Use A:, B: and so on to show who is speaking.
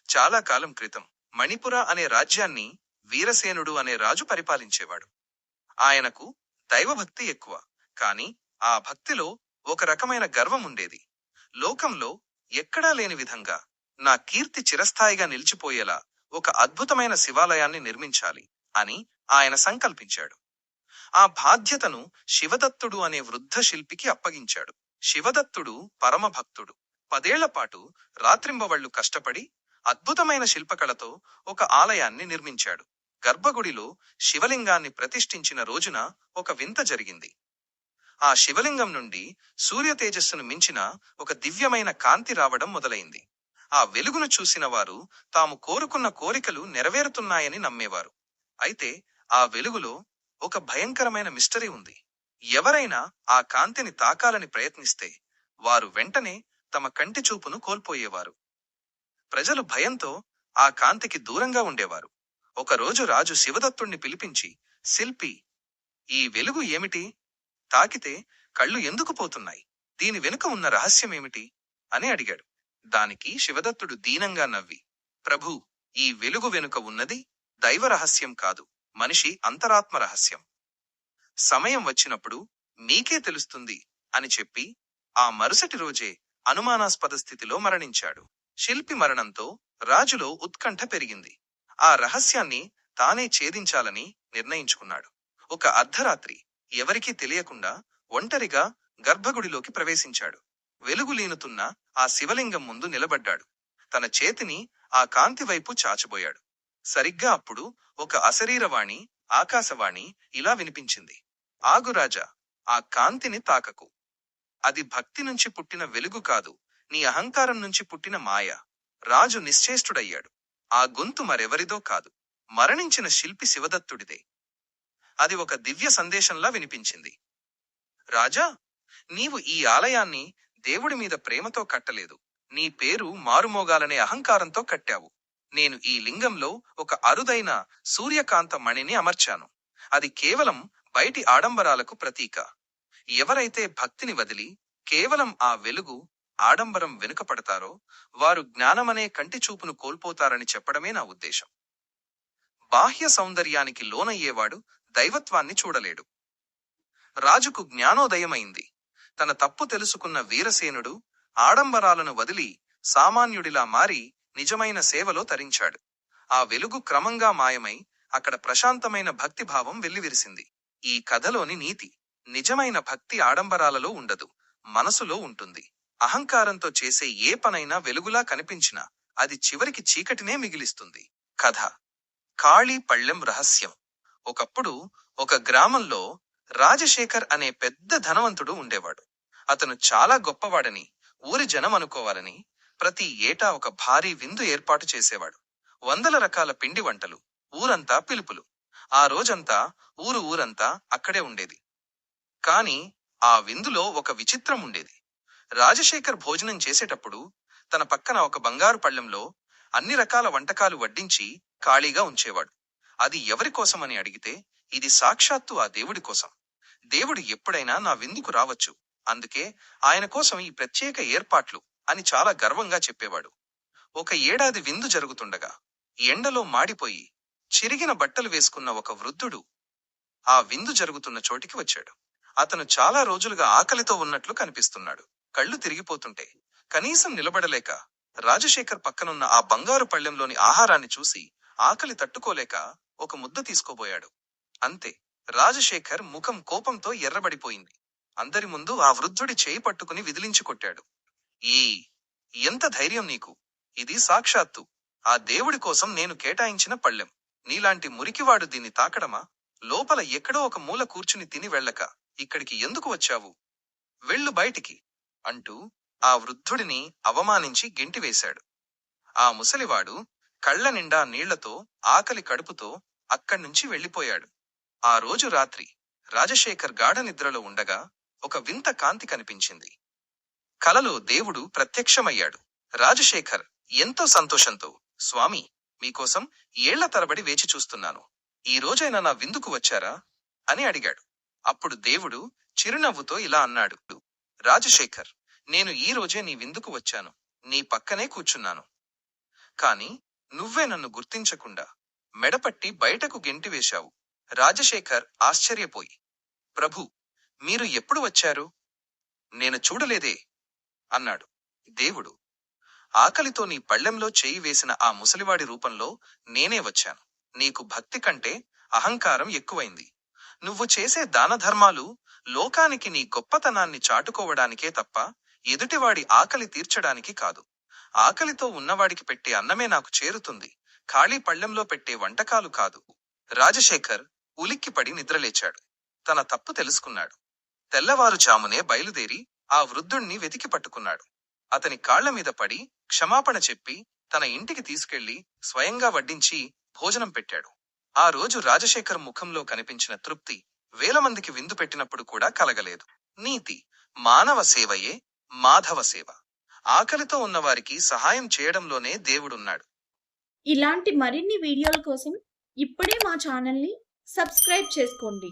A: చాలా కాలం క్రితం మణిపుర అనే రాజ్యాన్ని వీరసేనుడు అనే రాజు పరిపాలించేవాడు. ఆయనకు దైవభక్తి ఎక్కువ. కాని ఆ భక్తిలో ఒక రకమైన గర్వం ఉండేది. లోకంలో ఎక్కడా లేని విధంగా నా కీర్తి చిరస్థాయిగా నిలిచిపోయేలా ఒక అద్భుతమైన శివాలయాన్ని నిర్మించాలి అని ఆయన సంకల్పించాడు. ఆ బాధ్యతను శివదత్తుడు అనే వృద్ధ శిల్పికి అప్పగించాడు. శివదత్తుడు పరమభక్తుడు. 10 ఏళ్లపాటు రాత్రింబవళ్లు కష్టపడి అద్భుతమైన శిల్పకళతో ఒక ఆలయాన్ని నిర్మించాడు. గర్భగుడిలో శివలింగాన్ని ప్రతిష్ఠించిన రోజున ఒక వింత జరిగింది. ఆ శివలింగం నుండి సూర్య తేజస్సును మించిన ఒక దివ్యమైన కాంతి రావడం మొదలైంది. ఆ వెలుగును చూసిన వారు తాము కోరుకున్న కోరికలు నెరవేరుతున్నాయని నమ్మేవారు. అయితే ఆ వెలుగులో ఒక భయంకరమైన మిస్టరీ ఉంది. ఎవరైనా ఆ కాంతిని తాకాలని ప్రయత్నిస్తే వారు వెంటనే తమ కంటి చూపును కోల్పోయేవారు. ప్రజలు భయంతో ఆ కాంతికి దూరంగా ఉండేవారు. ఒకరోజు రాజు శివదత్తుణ్ణి పిలిపించి, శిల్పి, ఈ వెలుగు ఏమిటి? తాకితే కళ్ళు ఎందుకు పోతున్నాయి? దీని వెనుక ఉన్న రహస్యమేమిటి అని అడిగాడు. దానికి శివదత్తుడు దీనంగా నవ్వి, ప్రభూ, ఈ వెలుగు వెనుక ఉన్నది దైవ రహస్యం కాదు, మనిషి అంతరాత్మ రహస్యం. సమయం వచ్చినప్పుడు మీకే తెలుస్తుంది అని చెప్పి ఆ మరుసటి రోజే అనుమానాస్పద స్థితిలో మరణించాడు. శిల్పి మరణంతో రాజులో ఉత్కంఠ పెరిగింది. ఆ రహస్యాన్ని తానే ఛేదించాలని నిర్ణయించుకున్నాడు. ఒక అర్ధరాత్రి ఎవరికీ తెలియకుండా ఒంటరిగా గర్భగుడిలోకి ప్రవేశించాడు. వెలుగులీనుతున్న ఆ శివలింగం ముందు నిలబడ్డాడు. తన చేతిని ఆ కాంతి వైపు చాచబోయాడు. సరిగ్గా అప్పుడు ఒక అశరీరవాణి, ఆకాశవాణి ఇలా వినిపించింది. ఆగు రాజా, ఆ కాంతిని తాకకు. అది భక్తి నుంచి పుట్టిన వెలుగు కాదు, నీ అహంకారం నుంచి పుట్టిన మాయ. రాజు నిశ్చేష్టుడయ్యాడు. ఆ గొంతు మరెవరిదో కాదు, మరణించిన శిల్పి శివదత్తుడిదే. అది ఒక దివ్య సందేశంలా వినిపించింది. రాజా, నీవు ఈ ఆలయాన్ని దేవుడి మీద ప్రేమతో కట్టలేదు, నీ పేరు మారుమోగాలనే అహంకారంతో కట్టావు. నేను ఈ లింగంలో ఒక అరుదైన సూర్యకాంత మణిని అమర్చాను. అది కేవలం బయటి ఆడంబరాలకు ప్రతీక. ఎవరైతే భక్తిని వదిలి కేవలం ఆ వెలుగు, ఆడంబరం వెనుకపడతారో వారు జ్ఞానమనే కంటి చూపును కోల్పోతారని చెప్పడమే నా ఉద్దేశం. బాహ్య సౌందర్యానికి లోనయ్యేవాడు దైవత్వాన్ని చూడలేడు. రాజుకు జ్ఞానోదయమైంది. తన తప్పు తెలుసుకున్న వీరసేనుడు ఆడంబరాలను వదిలి సామాన్యుడిలా మారి నిజమైన సేవలో తరించాడు. ఆ వెలుగు క్రమంగా మాయమై అక్కడ ప్రశాంతమైన భక్తిభావం వెల్లివిరిసింది. ఈ కథలోని నీతి, నిజమైన భక్తి ఆడంబరాలలో ఉండదు, మనసులో ఉంటుంది. అహంకారంతో చేసే ఏ పనైనా వెలుగులా కనిపించినా అది చివరికి చీకటినే మిగిలిస్తుంది. కథ: ఖాళీ పళ్ళెం రహస్యం. ఒకప్పుడు ఒక గ్రామంలో రాజశేఖర్ అనే పెద్ద ధనవంతుడు ఉండేవాడు. అతను చాలా గొప్పవాడని ఊరి జనం అనుకోవాలని ప్రతి ఏటా ఒక భారీ విందు ఏర్పాటు చేసేవాడు. 100 రకాల పిండి వంటలు, ఊరంతా పిలుపులు. ఆ రోజంతా ఊరంతా అక్కడే ఉండేది. కాని ఆ విందులో ఒక విచిత్రం ఉండేది. రాజశేఖర్ భోజనం చేసేటప్పుడు తన పక్కన ఒక బంగారు పళ్ళెంలో అన్ని రకాల వంటకాలు వడ్డించి ఖాళీగా ఉంచేవాడు. అది ఎవరి కోసమని అడిగితే, ఇది సాక్షాత్తు ఆ దేవుడి కోసం. దేవుడు ఎప్పుడైనా నా విందుకు రావచ్చు, అందుకే ఆయన కోసం ఈ ప్రత్యేక ఏర్పాట్లు అని చాలా గర్వంగా చెప్పేవాడు. ఒక ఏడాది విందు జరుగుతుండగా ఎండలో మాడిపోయి చిరిగిన బట్టలు వేసుకున్న ఒక వృద్ధుడు ఆ విందు జరుగుతున్న చోటికి వచ్చాడు. అతను చాలా రోజులుగా ఆకలితో ఉన్నట్లు కనిపిస్తున్నాడు. కళ్ళు తిరిగిపోతుంటే కనీసం నిలబడలేక రాజశేఖర్ పక్కనున్న ఆ బంగారు పళ్ళెంలోని ఆహారాన్ని చూసి ఆకలి తట్టుకోలేక ఒక ముద్ద తీసుకోబోయాడు. అంతే, రాజశేఖర్ ముఖం కోపంతో ఎర్రబడిపోయింది. అందరి ముందు ఆ వృద్ధుడి చేయి పట్టుకుని విదిలించి కొట్టాడు. ఎంత ధైర్యం నీకు? ఇది సాక్షాత్తు ఆ దేవుడి కోసం నేను కేటాయించిన పళ్ళెం. నీలాంటి మురికివాడు దీన్ని తాకడమా? లోపల ఎక్కడో ఒక మూల కూర్చుని తిని వెళ్ళక ఇక్కడికి ఎందుకు వచ్చావు? వెళ్ళు బయటికి అంటూ ఆ వృద్ధుడిని అవమానించి గెంటివేశాడు. ఆ ముసలివాడు కళ్ళ నిండా నీళ్లతో ఆకలి కడుపుతో అక్కడ్నుంచి వెళ్ళిపోయాడు. ఆ రోజు రాత్రి రాజశేఖర్ గాఢ నిద్రలో ఉండగా ఒక వింత కాంతి కనిపించింది. కలలో దేవుడు ప్రత్యక్షమయ్యాడు. రాజశేఖర్ ఎంతో సంతోషంతో, స్వామి, మీకోసం ఏళ్ల తరబడి వేచి చూస్తున్నాను. ఈ రోజైనా నా విందుకు వచ్చారా అని అడిగాడు. అప్పుడు దేవుడు చిరునవ్వుతో ఇలా అన్నాడు, రాజశేఖర్, నేను ఈ రోజే నీ విందుకు వచ్చాను, నీ పక్కనే కూర్చున్నాను. కాని నువ్వే నన్ను గుర్తించకుండా మెడపట్టి బయటకు గెంటివేశావు. రాజశేఖర్ ఆశ్చర్యపోయి, ప్రభూ, మీరు ఎప్పుడు వచ్చారు? నేను చూడలేదే అన్నాడు. దేవుడు, ఆకలితో నీ పళ్ళెంలో చేయి వేసిన ఆ ముసలివాడి రూపంలో నేనే వచ్చాను. నీకు భక్తి కంటే అహంకారం ఎక్కువైంది. నువ్వు చేసే దానధర్మాలు లోకానికి నీ గొప్పతనాన్ని చాటుకోవడానికే తప్ప ఎదుటివాడి ఆకలి తీర్చడానికి కాదు. ఆకలితో ఉన్నవాడికి పెట్టే అన్నమే నాకు చేరుతుంది, ఖాళీ పళ్ళెంలో పెట్టే వంటకాలు కాదు. రాజశేఖర్ ఉలిక్కిపడి నిద్రలేచాడు. తన తప్పు తెలుసుకున్నాడు. తెల్లవారుజామునే బయలుదేరి ఆ వృద్ధుణ్ణి వెతికి పట్టుకున్నాడు. అతని కాళ్ల మీద పడి క్షమాపణ చెప్పి తన ఇంటికి తీసుకెళ్లి స్వయంగా వడ్డించి భోజనం పెట్టాడు. ఆ రోజు రాజశేఖర్ ముఖంలో కనిపించిన తృప్తి వేల మందికి విందు పెట్టినప్పుడు కూడా కలగలేదు. నీతి: మానవ సేవయే మాధవ సేవ. ఆకలితో ఉన్నవారికి సహాయం చేయడంలోనే దేవుడున్నాడు.
B: ఇలాంటి మరిన్ని వీడియోల కోసం ఇప్పుడే మా ఛానల్ని సబ్స్క్రైబ్ చేసుకోండి.